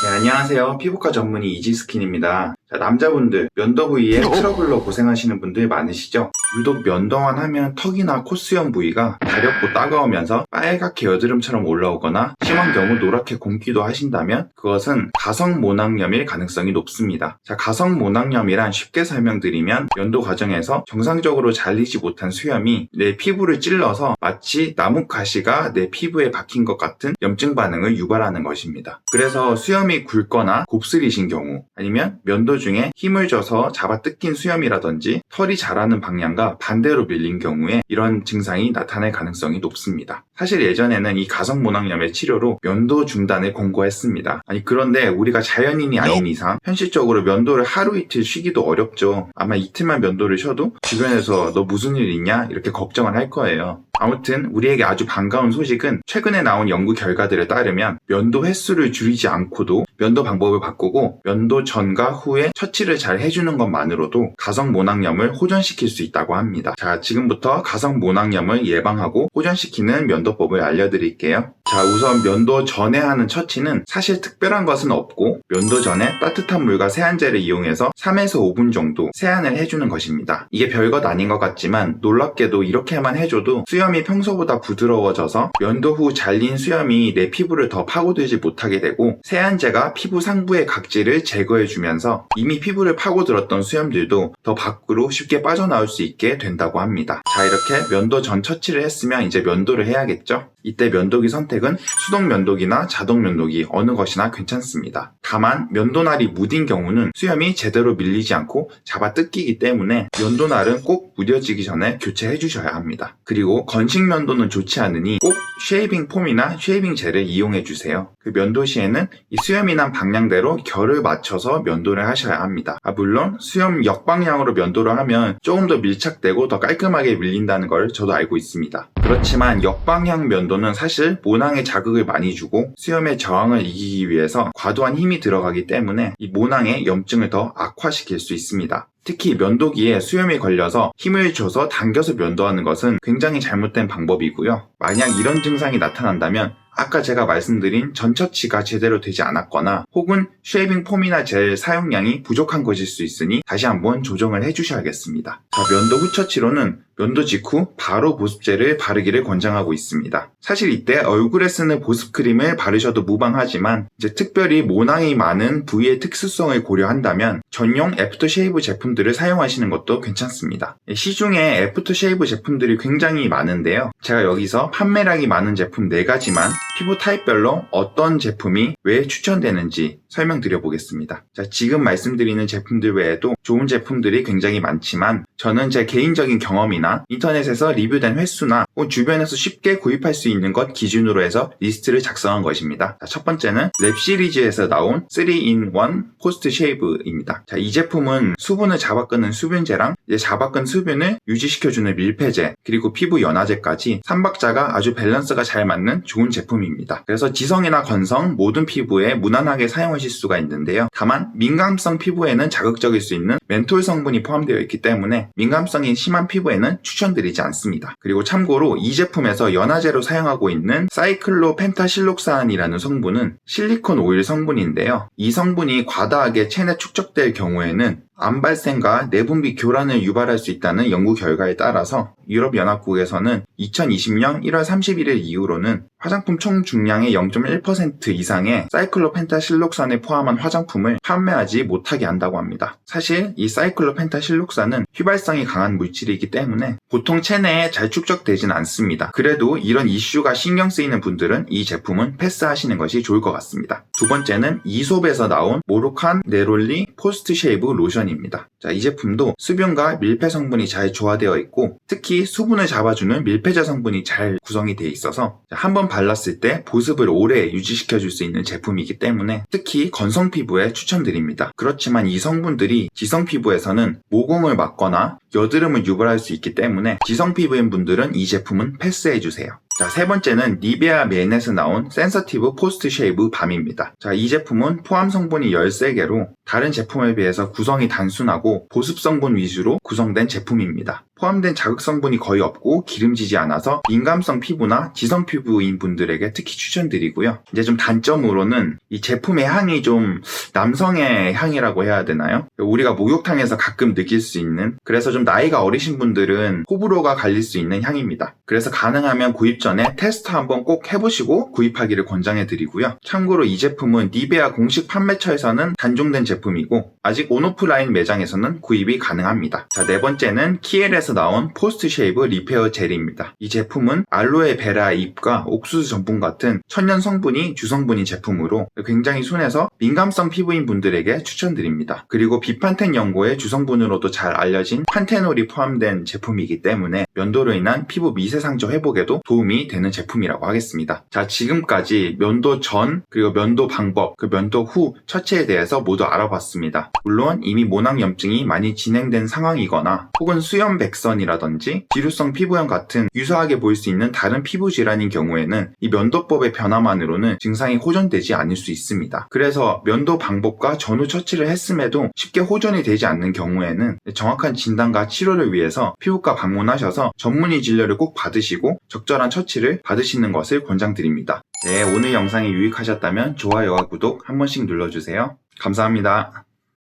네, 안녕하세요. 피부과 전문의 이지스킨입니다. 남자분들 면도 부위에 트러블로 고생하시는 분들 많으시죠? 유독 면도만 하면 턱이나 콧수염 부위가 가렵고 따가우면서 빨갛게 여드름처럼 올라오거나 심한 경우 노랗게 곰기도 하신다면 그것은 가성모낭염일 가능성이 높습니다. 가성모낭염이란 쉽게 설명드리면 면도 과정에서 정상적으로 잘리지 못한 수염이 내 피부를 찔러서 마치 나뭇가시가 내 피부에 박힌 것 같은 염증 반응을 유발하는 것입니다. 그래서 수염이 굵거나 곱슬이신 경우 아니면 면도 중에 힘을 줘서 잡아 뜯긴 수염이라든지 털이 자라는 방향과 반대로 밀린 경우에 이런 증상이 나타날 가능성이 높습니다. 사실 예전에는 이 가성모낭염의 치료로 면도 중단을 권고했습니다. 그런데 우리가 자연인이 아닌 이상 현실적으로 면도를 하루 이틀 쉬기도 어렵죠. 아마 이틀만 면도를 쉬어도 주변에서 너 무슨 일 있냐 이렇게 걱정을 할 거예요. 아무튼 우리에게 아주 반가운 소식은 최근에 나온 연구 결과들에 따르면 면도 횟수를 줄이지 않고도 면도 방법을 바꾸고 면도 전과 후에 처치를 잘 해주는 것만으로도 가성모낭염을 호전시킬 수 있다고 합니다. 지금부터 가성모낭염을 예방하고 호전시키는 면도법을 알려드릴게요. 우선 면도 전에 하는 처치는 사실 특별한 것은 없고 면도 전에 따뜻한 물과 세안제를 이용해서 3에서 5분 정도 세안을 해주는 것입니다. 이게 별것 아닌 것 같지만 놀랍게도 이렇게만 해줘도 수염이 평소보다 부드러워져서 면도 후 잘린 수염이 내 피부를 더 파고들지 못하게 되고 세안제가 피부 상부의 각질을 제거해주면서 이미 피부를 파고들었던 수염들도 더 밖으로 쉽게 빠져나올 수 있게 된다고 합니다. 이렇게 면도 전 처치를 했으면 이제 면도를 해야겠죠? 이때 면도기 선택은 수동 면도기나 자동 면도기 어느 것이나 괜찮습니다. 다만 면도날이 무딘 경우는 수염이 제대로 밀리지 않고 잡아 뜯기기 때문에 면도날은 꼭 무뎌지기 전에 교체해 주셔야 합니다. 그리고 건식 면도는 좋지 않으니 꼭 쉐이빙 폼이나 쉐이빙 젤을 이용해 주세요. 면도 시에는 이 수염이 난 방향대로 결을 맞춰서 면도를 하셔야 합니다. 물론 수염 역방향으로 면도를 하면 조금 더 밀착되고 더 깔끔하게 밀린다는 걸 저도 알고 있습니다. 그렇지만 역방향 면도는 사실 모낭에 자극을 많이 주고 수염의 저항을 이기기 위해서 과도한 힘이 들어가기 때문에 이 모낭의 염증을 더 악화시킬 수 있습니다. 특히 면도기에 수염이 걸려서 힘을 줘서 당겨서 면도하는 것은 굉장히 잘못된 방법이고요. 만약 이런 증상이 나타난다면 아까 제가 말씀드린 전 처치가 제대로 되지 않았거나 혹은 쉐이빙 폼이나 젤 사용량이 부족한 것일 수 있으니 다시 한번 조정을 해주셔야겠습니다. 면도 후 처치로는 면도 직후 바로 보습제를 바르기를 권장하고 있습니다. 사실 이때 얼굴에 쓰는 보습크림을 바르셔도 무방하지만 특별히 모낭이 많은 부위의 특수성을 고려한다면 전용 애프터쉐이브 제품들을 사용하시는 것도 괜찮습니다. 시중에 애프터쉐이브 제품들이 굉장히 많은데요. 제가 여기서 판매량이 많은 제품 4가지만 피부 타입별로 어떤 제품이 왜 추천되는지 설명드려 보겠습니다. 지금 말씀드리는 제품들 외에도 좋은 제품들이 굉장히 많지만 저는 제 개인적인 경험이나 인터넷에서 리뷰된 횟수나 주변에서 쉽게 구입할 수 있는 것 기준으로 해서 리스트를 작성한 것입니다. 첫 번째는 랩 시리즈에서 나온 3-in-1 포스트 쉐이브입니다. 이 제품은 수분을 잡아끄는 수분제랑 잡아끈 수분을 유지시켜주는 밀폐제 그리고 피부 연화제까지 3박자가 아주 밸런스가 잘 맞는 좋은 제품입니다. 그래서 지성이나 건성 모든 피부에 무난하게 사용하실 수가 있는데요. 다만 민감성 피부에는 자극적일 수 있는 멘톨 성분이 포함되어 있기 때문에 민감성이 심한 피부에는 추천드리지 않습니다. 그리고 참고로 이 제품에서 연화제로 사용하고 있는 사이클로펜타실록산이라는 성분은 실리콘 오일 성분인데요. 이 성분이 과다하게 체내 축적될 경우에는 암 발생과 내분비 교란을 유발할 수 있다는 연구 결과에 따라서 유럽연합국에서는 2020년 1월 31일 이후로는 화장품 총 중량의 0.1% 이상의 사이클로펜타실록산을 포함한 화장품을 판매하지 못하게 한다고 합니다. 사실 이 사이클로펜타실록산은 휘발성이 강한 물질이기 때문에 보통 체내에 잘 축적되진 않습니다. 그래도 이런 이슈가 신경 쓰이는 분들은 이 제품은 패스하시는 것이 좋을 것 같습니다. 두 번째는 이솝에서 나온 모로칸 네롤리 포스트 쉐이브 로션입니다. 이 제품도 수분과 밀폐 성분이 잘 조화되어 있고 특히 수분을 잡아주는 밀폐제 성분이 잘 구성이 되어 있어서 한번 발랐을 때 보습을 오래 유지시켜줄 수 있는 제품이기 때문에 특히 건성 피부에 추천드립니다. 그렇지만 이 성분들이 지성 피부에서는 모공을 막거나 여드름을 유발할 수 있기 때문에 지성 피부인 분들은 이 제품은 패스해주세요. 세 번째는 니베아 맨에서 나온 센서티브 포스트 쉐이브 밤입니다. 이 제품은 포함 성분이 13개로 다른 제품에 비해서 구성이 단순하고 보습 성분 위주로 구성된 제품입니다. 포함된 자극 성분이 거의 없고 기름지지 않아서 민감성 피부나 지성 피부인 분들에게 특히 추천드리고요. 이제 좀 단점으로는 이 제품의 향이 좀 남성의 향이라고 해야 되나요? 우리가 목욕탕에서 가끔 느낄 수 있는, 그래서 좀 나이가 어리신 분들은 호불호가 갈릴 수 있는 향입니다. 그래서 가능하면 구입 전에 테스트 한번 꼭 해보시고 구입하기를 권장해드리고요. 참고로 이 제품은 니베아 공식 판매처에서는 단종된 제품이고 아직 온오프라인 매장에서는 구입이 가능합니다. 자, 네 번째는 키엘에서 나온 포스트 쉐이브 리페어 젤입니다. 이 제품은 알로에 베라 잎과 옥수수 전분 같은 천연 성분이 주성분인 제품으로 굉장히 순해서 민감성 피부인 분들에게 추천드립니다. 그리고 비판텐 연고의 주성분으로도 잘 알려진 판테놀이 포함된 제품이기 때문에 면도로 인한 피부 미세상처 회복에도 도움이 되는 제품이라고 하겠습니다. 자, 지금까지 면도 전 그리고 면도 방법, 그 면도 후 처치에 대해서 모두 알아봤습니다. 물론 이미 모낭염증이 많이 진행된 상황이거나 혹은 수염 백선이라든지 지루성 피부염 같은 유사하게 보일 수 있는 다른 피부 질환인 경우에는 이 면도법의 변화만으로는 증상이 호전되지 않을 수 있습니다. 그래서 면도 방법과 전후 처치를 했음에도 쉽게 호전이 되지 않는 경우에는 정확한 진단과 치료를 위해서 피부과 방문하셔서 전문의 진료를 꼭 받으시고 적절한 처치를 받으시는 것을 권장드립니다. 네, 오늘 영상이 유익하셨다면 좋아요와 구독 한 번씩 눌러주세요. 감사합니다.